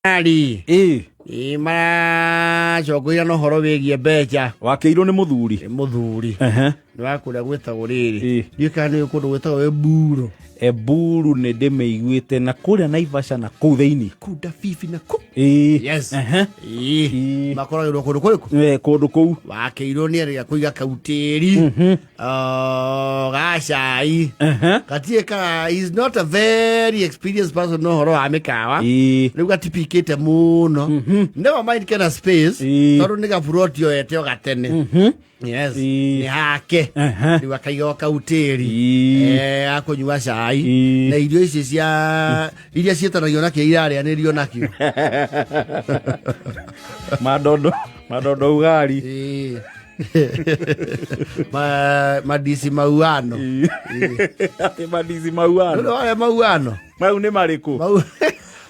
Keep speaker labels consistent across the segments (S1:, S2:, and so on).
S1: Ali ma chokuira no horo wigie mbeca
S2: wakeirwo ni muthuri
S1: ni wakuria gwetagwo riri ndikani kundu gwetagwo Eburu.
S2: Eburu ni ndimeiguite na kuria Naivasha na kuu thiini
S1: kuda fifi na ku
S2: yes
S1: makoragirwo kundu kuriku
S2: kundu kuu
S1: wakeirwo ni ria kuiga kautiri gacai katieka is not a very experienced person no horo wa mikawa riu gatipikite muno never mind kana space toru ni gaburotio yeteo gatene yes ni hake riu akaiga kautiri akunywa cai na irio ici cia iria cietanagio na kiiraria nirio nakio
S2: madondo ugari
S1: madisi mauano
S2: ati madisi mauano
S1: no wale mauano
S2: mau ni mariku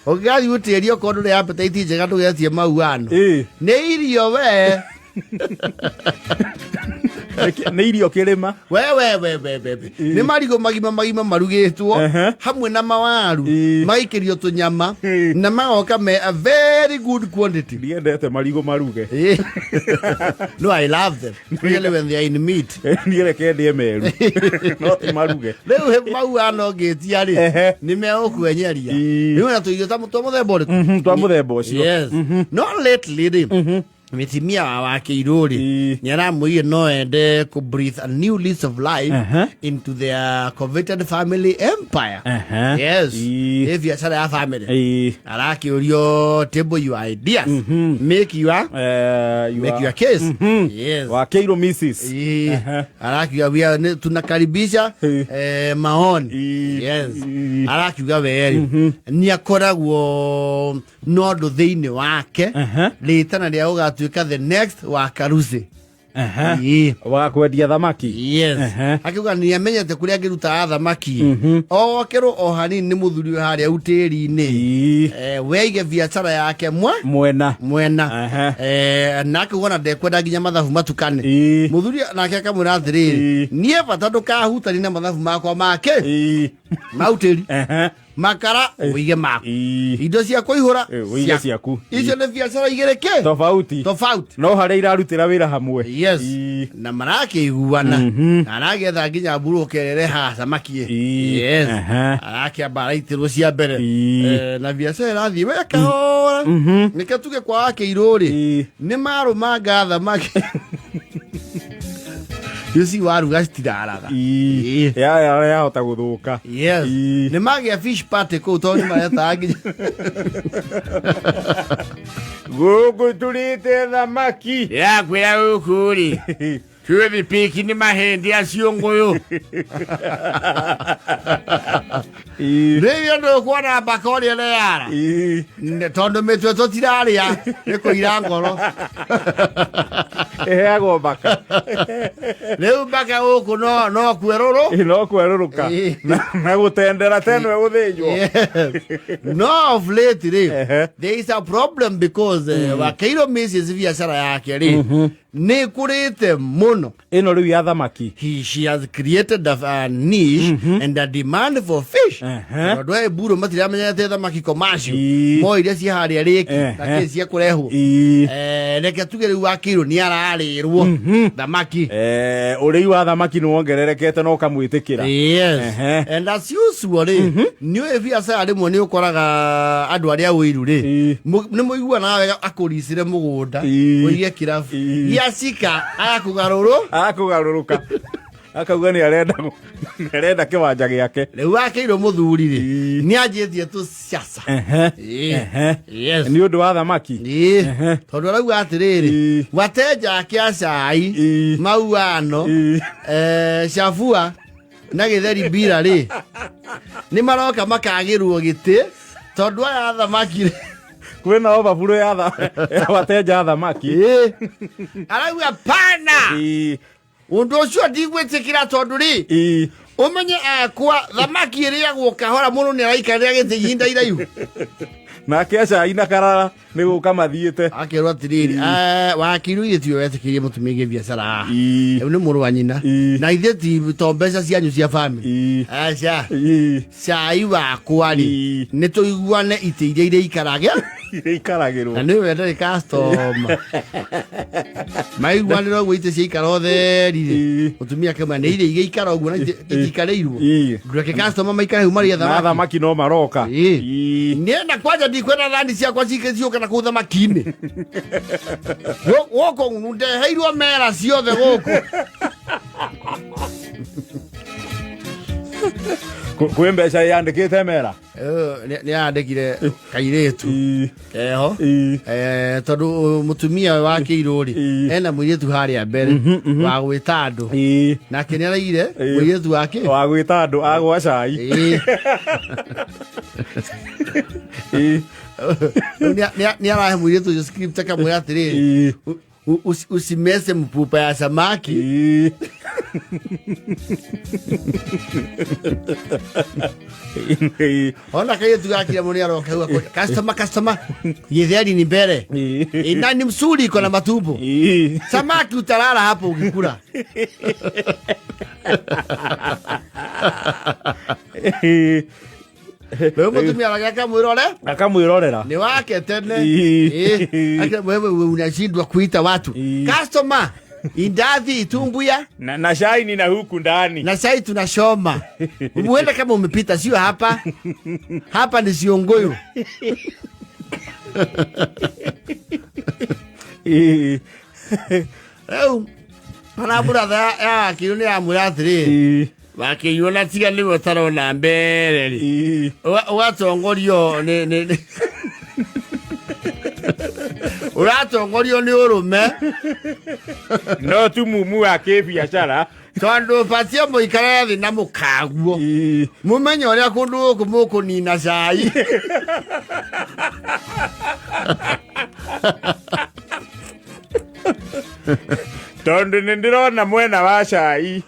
S1: ogiathi utirio kondo ni appetite njega ndugetie mauano ni irio we
S2: ni irio kirima
S1: we ni marigo magima marugitwo hamwe na mawaru maikirio tunyama na magoka me a very good quantity.
S2: Ndiendete marigo maruge
S1: no I love them really when they are in meat
S2: ndireke ndie meru no ti maruge
S1: leo he mauano ngetia ri ni me okwenyeria ni na tuirio ta muthemba uriku
S2: twa muthemba ucio
S1: yes no lately mitimia wake irori nyaramuie no ende ku breathe a new lease of life into their coveted family empire. Yes if you are a family araki urio table your ideas make your case. Yes
S2: wakeiro Mrs.
S1: araki we tunakaribisha maoni. Yes araki we ni akoragwo nondo thiini wake litana ria ugatuika the next wa Karusi
S2: wa kwendia thamaki.
S1: Yes akiuga ni amenyete kuria ngiruta thamaki o kero o hanini ni muthuri haria utiri-ini weige biashara yake mwena na akugona ndekwenda nginya mathabu matukane muthuri nake akamwira atiriri nie bata ndukahutani na mathabu makwa make mautiri makara uige mako indo cia kuihura
S2: uige ciaku
S1: icio ni biashara igereke
S2: tofauti no haria irarutira wira hamwe.
S1: Yes na marake iguana aragetha nginya mburu kerere ha samaki. Yes arake abaraitirwo cia mbere na biashara irathii weka hora nikatuge kwa wake irori ni marumanga thamaki yusi waru gastiraraga
S2: ya hota guthuka.
S1: Yes ni magia fish party ko to ni mareta nginya
S2: gugu turite thamaki
S1: ya kwira ukuri tuwe piki ni mahendi acio nguyu rĩrĩa ndo kuona bakori ile yara tondu mitwe tutiraria ni kuira ngoro
S2: eheagwo baka
S1: riu baka uku no
S2: kweruruka na gutendera teno guthinjwo.
S1: No of late there is a problem because wakeiro Mrs. biashara yake ri ni kurite muno
S2: ino riu ya thamaki.
S1: She has created a niche and a demand for fish. Ndo Eburu matiramenyete thamaki commercial mo iria ci haria riki na kesi kurehwo reke tuge riu wakiru ni ararirwo thamaki
S2: urei wa thamaki ni wongererekete no kamwitikira.
S1: Yes and as usual ni biashara rimwe ni ukoraga andu aria wiru ri ni muigua nawe akurisire mugunda uige kirafu yasika akugaruruka
S2: akauga ni arenda kiwanja giake
S1: riu wakeirwo muthuri ri ni anjitie tu ciaca. Yes
S2: ni undu wa thamaki
S1: tondu rauga atiriri wateja ake acai mauano cafua na githeri bira ri ni maroka makagirwo giti tondu aya thamaki
S2: kwena overflow ya wateja thamaki
S1: arauga pana undu ucio ndigwitikira tondu ri umenye akwa thamaki iriagwo kahora muno ni araikarira gitiginda iraihu
S2: nake acai na karara ni guka mathiite
S1: akirwa tiriri wakiru yitio wetikirie mutumige biashara ni muru wa nyina na itheti to mbeca cianyu cia family acha cai wakwa ri ni tuiguane ite iria ikarage
S2: ikaragirwo
S1: na niwe ndari customer mai wani no gwite cia ikaro theri utumia kama ne ile ikaro uguo na itikareirwo ndureke customer maikare hu mari
S2: thamaki no maroka
S1: nenda kwaja ndikwenda thani cia kwa cioka na kutha makini woko nde heirwo mera ciothe guku
S2: kwe mbeca yandikite mera
S1: ni andikire kairetu eho tondu mutumia wake iruri ena muiretu haria mbere wa gwita andu nake ni araigire muiretu wake
S2: wa gwita andu agwa cai
S1: ni arahe muiretu yo script akamwira atiriri usimese mpupa ya samaki ona kayetu gakira muni aroka customer yetheri ni mbere ina ni msuri iko na matumbo samaki utalala hapo ukikula Leo mutumia
S2: akamwirorera
S1: ni wake tene aka wewe unashindwa kuita watu customer indathi itumbuya
S2: na chai ni na huku ndani
S1: na chai tunashoma muende kama umepita sio hapa ni Siongoyo Pana brother ya kiruni ya murathiri wakiyona tiga ni watarona mbere watongorio ni uratongorio ni urume
S2: no tu mumu ake biashara
S1: tondu patia muikara thi na mukaguo mumenye uria kundu kumuku nina cai
S2: tondu nindirona mwena wa cai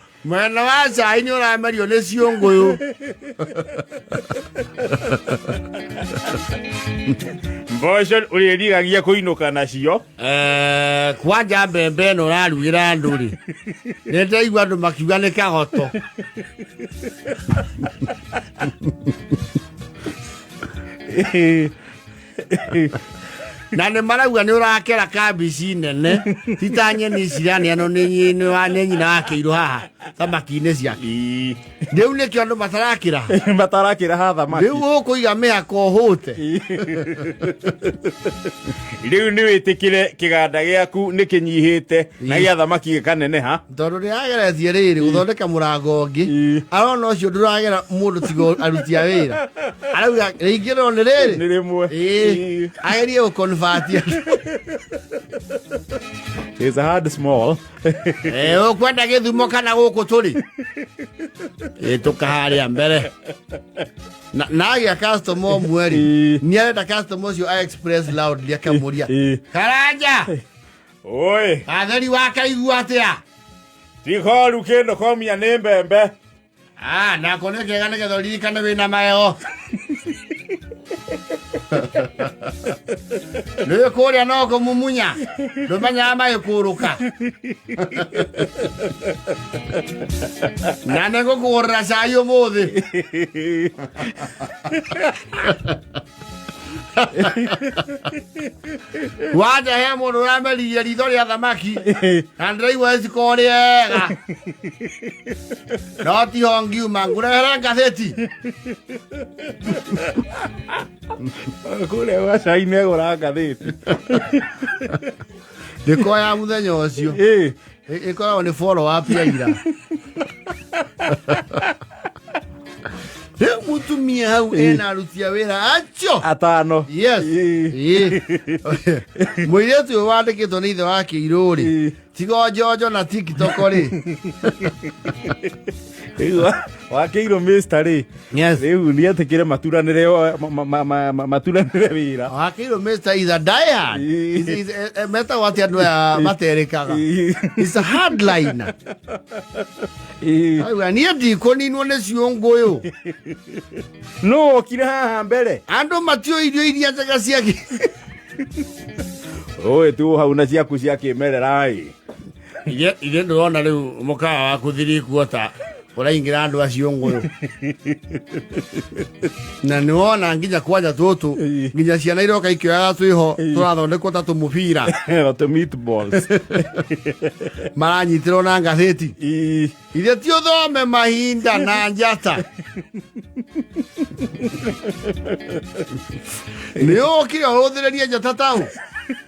S1: ni uramerio ni Siongoyo
S2: mboco uririgagia kuinuka nacio
S1: kwanja mbembe no rarugira nduri ndeigua andu makiuga ni kahoto na ne marauga ni urakera kabici nene titanye ni cirani ano ni nyina wake iru haha thamaki-inĩ ciake rĩu nĩkĩo andũ
S2: matarakĩra ha thamaki
S1: rĩu ũkũiga mĩhaka ũhũte
S2: rĩu nĩ wĩtĩkĩre kĩganda gĩaku nĩ kĩnyihĩte na gĩa thamaki gĩkaneneha
S1: tondũ nĩageretie rĩrĩ gũthondeka mũrango ũngĩ arona ũcio ndũragera mũndũ tiga aruti a wĩra arauga rĩingĩ no nĩ rĩrĩ
S2: nĩ rĩmwe
S1: agerie gũconvert
S2: it's a hard small
S1: ũkwenda gĩthumo kana gũkũ tũrĩ tũkaharĩa mbere na agĩa customer ũmwe rĩ nĩarenda customer ũcio a express loudly akamũria Karanja
S2: oi
S1: atheri wakaigua atĩa
S2: tikoru kĩndũ komia nĩ mbembe
S1: nako nĩ kĩega nĩgetha ũririkane wĩna mayo nĩ kũrĩa no kũmumunya ndũmenyaga magĩkũrũka na nĩ ngũkũgũrĩra cai ũmũthĩ wanja he mũndũ ũrameririe ritho rĩa thamaki na ndĩraigua rĩtikorwo rĩega no tiho ngiuma ngũrehere ngathĩti
S2: kũrĩa gwa cai nĩegũra ngathĩti
S1: ndĩkoya mũthenya ũcio ĩkoragwo nĩ follow up ya ira mutumia hau ena aruti a wĩra acio
S2: atano
S1: yes mũirĩtu ũyũ wandĩkĩtwo nĩ ithe wa Kĩirũ-rĩ tiga njonjo na TikTok rĩ
S2: wa Kĩirũ Mr rĩ rĩu nĩetĩkĩre maturanĩre wĩra
S1: wa Kĩirũ Mr is a diehard metagwo atĩ andũ aya materĩkaga is a hardliner niĩ ndikũninwo nĩ Siongoyo
S2: no okire haha mbere
S1: andũ matio irio iria njega ciake
S2: oe tu hau na ciaku cia kĩmerera ĩ
S1: Ile ndĩrona rĩu mũkawa waku 3 quarter uraingira andu acio nguyu na niwona nginya kwanja tutu nginya ciana iroka ikioyaga twiho turathondekwo ta tumupira
S2: to meatballs
S1: maranyitirwo na ngatheti iria ti uthome mahinda na njata niukire uthiririe njata tau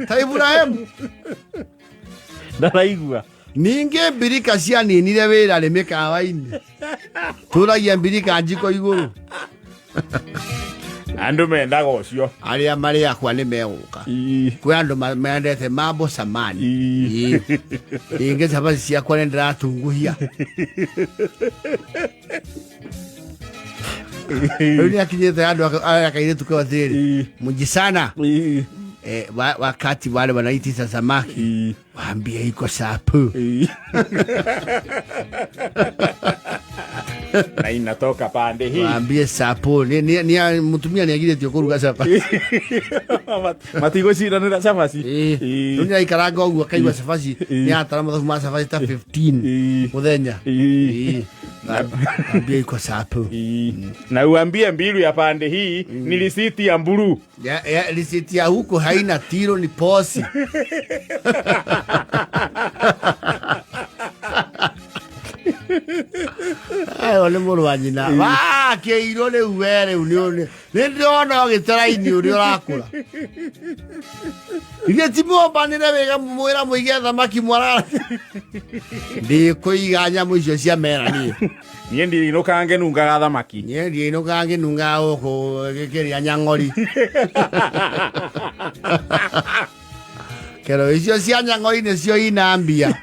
S1: ta Ibrahim
S2: ndaraigua
S1: ninge mbirika cianinire wira ri mikawa-ini turagia mbirika njiko iguru
S2: andu mendaga ucio
S1: aria mari akwa ni meguka kwi andu mendete mambo samani inge cabaci ciakwa ni ndiratunguhia riu ni akinyite andu akairitu kwa thiri munji sana wakati wale wanaitisa samaki waambie iko sapu
S2: na inatoka pande hii
S1: waambie sapu ni mutumia ni agire tio kuruga sapaci
S2: matigo ciranira sapaci
S1: ni aikaranga uguo akaigua sapaci ni atara mathabu ma sapaci ta 15 muthenya waambie iko sapu
S2: na uambie mbilu ya pande hii ni risiti ya mburu
S1: ya risiti ya huko haina tiro ni posi ole muru wa nyina wa keiro le uwere unione ni ndona gitaraini uri urakura ile timo banire wega mwira muige thamaki mwarara ndi kuiga nyamu icio cia mera ni
S2: nie ndi inokange nunga thamaki
S1: nie ndi inokange nunga oko gikiria nyang'ori kero icio cia nyang'ori nicio ina mbia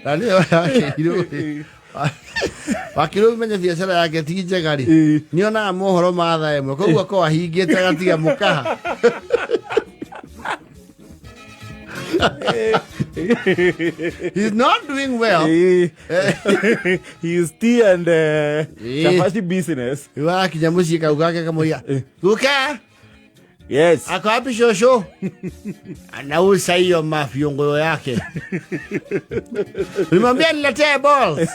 S1: nani wakiru menye biacara yake ti njega ri niona mohoro matha emwe koguo ko ahingite gatiga mukaha he's not doing well.
S2: He's tea and chapati business.
S1: Iwa kinyamushi kaugake kamoya. Kuka?
S2: Yes.
S1: Ako wapi shosho? Anauza hiyo mafyongo yake. Nimwambia niletee balls.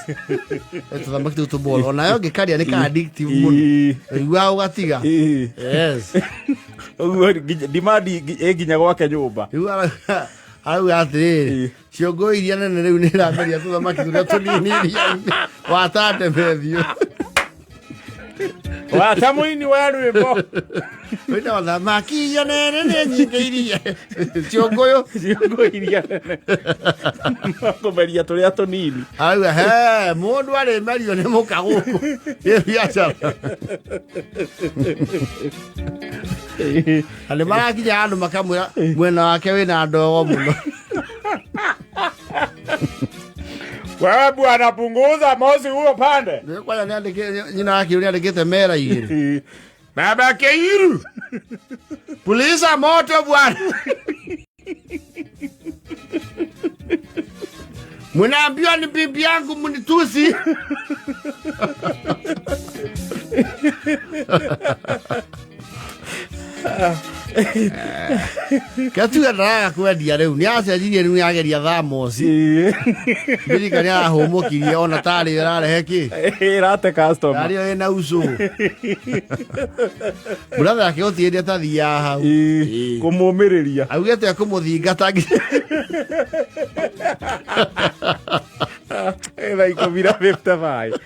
S1: Eto thamaki tu ball. Onayo gikari anika addictive muno. Iwa ugatiga. Yes.
S2: Dimadi eginya gwake nyumba.
S1: Iwa au atiri ciongo iria nene riu ni rameria tu thamaki turia tunini iria watate methio
S2: watamuini wa rwimbo
S1: wina thamaki iria nene ni nyingi iria ciongo
S2: iria nene kumeria turia tunini
S1: au mundu ari merio ni mukaguku ye biacara ale marakinya andu makamwira mwena wake wina ndogo muno
S2: wewe bwana punguza mosi huo pande
S1: kwa niandike nyina yake niandikite mera igiri
S2: baba Keiru
S1: puliza moto bwana mnaambiwa ni bibi yangu mnitusi Katu ya kwendia riu ni acenjirie riu yageria thamoci birika ni arahomokirie ona tari irarehe ki
S2: irate customer
S1: ari ina ucu brother yake otiende tathia hau
S2: kumumiriria
S1: augete kumuthinga
S2: ila iko mira 55